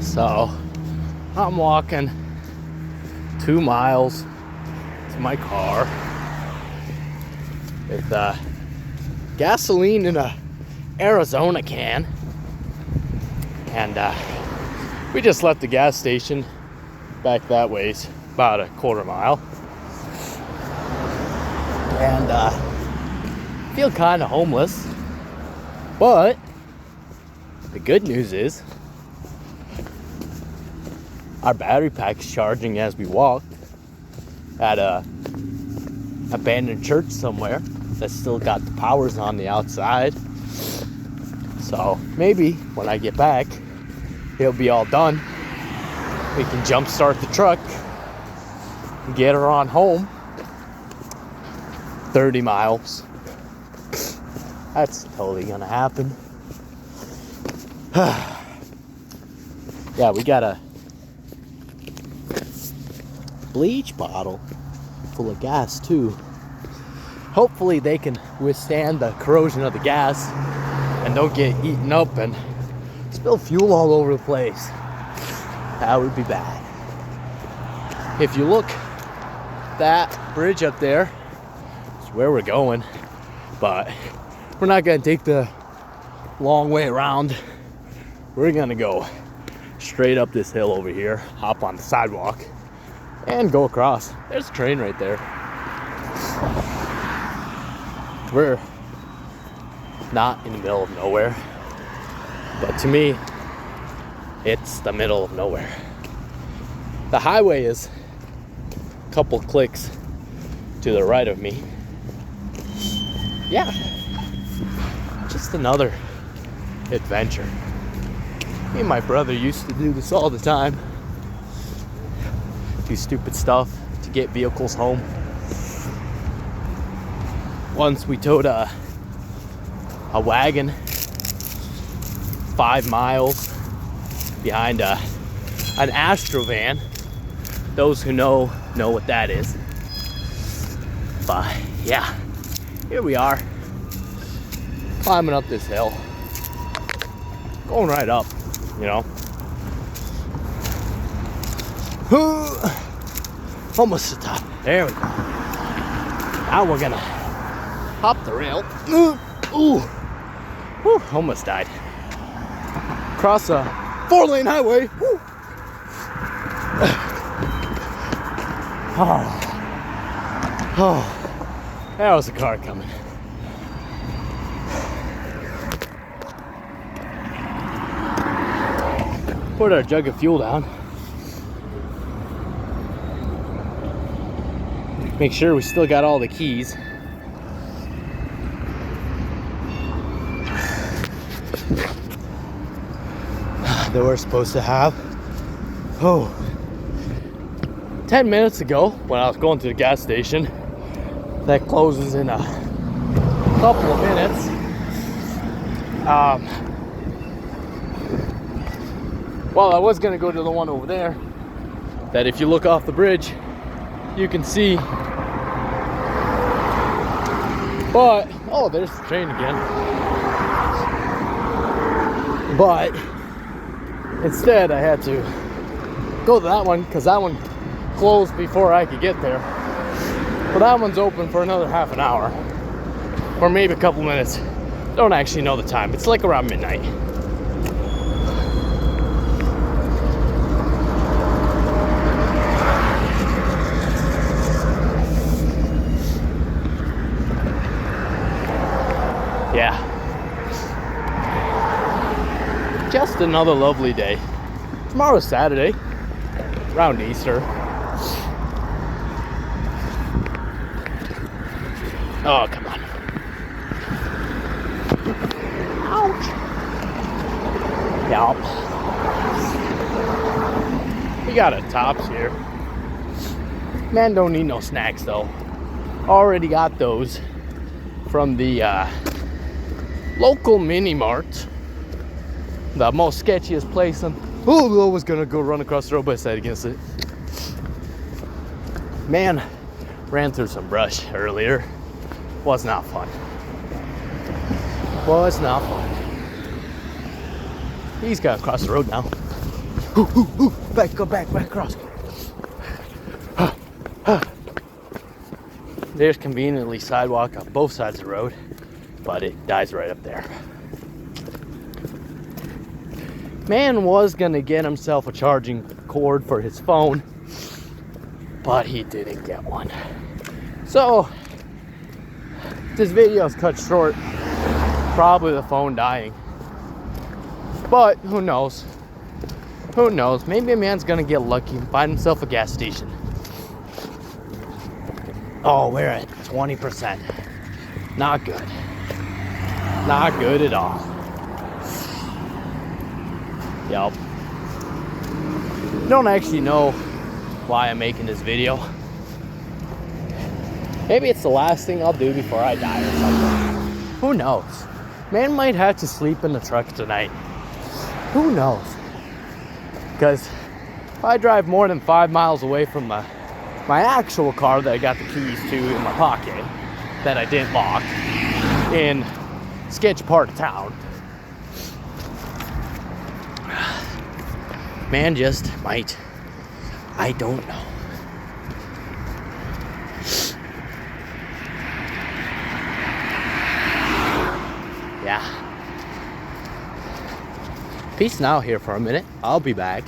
So I'm walking 2 miles to my car with gasoline in a Arizona can, and we just left the gas station back that ways, about a quarter mile, and feel kind of homeless, but the good news is our battery pack's charging as we walk at a abandoned church somewhere that's still got the powers on the outside. So maybe when I get back, it'll be all done. We can jump start the truck and get her on home. 30 miles. That's totally gonna happen. Yeah, we got a bleach bottle full of gas too. Hopefully they can withstand the corrosion of the gas and don't get eaten up and spill fuel all over the place. That would be bad. If you look, that bridge up there is where we're going, but we're not gonna take the long way around. We're gonna go straight up this hill over here, hop on the sidewalk, and go across. There's a train right there. We're not in the middle of nowhere, but to me, it's the middle of nowhere. The highway is a couple clicks to the right of me. Yeah, just another adventure. Me and my brother used to do this all the time. Do stupid stuff to get vehicles home. Once we towed a wagon 5 miles behind an Astrovan. Those who know what that is. But yeah, here we are, climbing up this hill, going right up, you know. Almost to the top. There we go. Now we're gonna hop the rail. Ooh. Whew, almost died. Cross a 4-lane highway. Whew. Oh, there was a car coming. Put our jug of fuel down. Make sure we still got all the keys. That we're supposed to have. 10 minutes ago, when I was going to the gas station, that closes in a couple of minutes. Well, I was gonna go to the one over there, that if you look off the bridge, you can see. But, oh, there's the train again. But instead, I had to go to that one because that one closed before I could get there. But that one's open for another half an hour, or maybe a couple minutes. Don't actually know the time. It's like around midnight. Yeah. Just another lovely day. Tomorrow's Saturday, around Easter. Oh, come on. Ouch. Yup. We got a Tops here. Man, don't need no snacks though. Already got those from the local mini mart. The most sketchiest place. I was gonna go run across the road, but I decided against it. Man, ran through some brush earlier. Was not fun. Was not fun. He's got to cross the road now. Back, go back across. There's conveniently sidewalk on both sides of the road, but it dies right up there. Man was gonna get himself a charging cord for his phone, but he didn't get one. So this video is cut short. Probably the phone dying. But who knows? Who knows? Maybe a man's gonna get lucky and find himself a gas station. Oh, we're at 20%. Not good. Not good at all. Yup. Don't actually know why I'm making this video. Maybe it's the last thing I'll do before I die or something. Who knows? Man might have to sleep in the truck tonight. Who knows? Because if I drive more than 5 miles away from my actual car that I got the keys to in my pocket, that I didn't lock, in a sketchy part of town, man just might. I don't know. Yeah. Peace now here for a minute. I'll be back.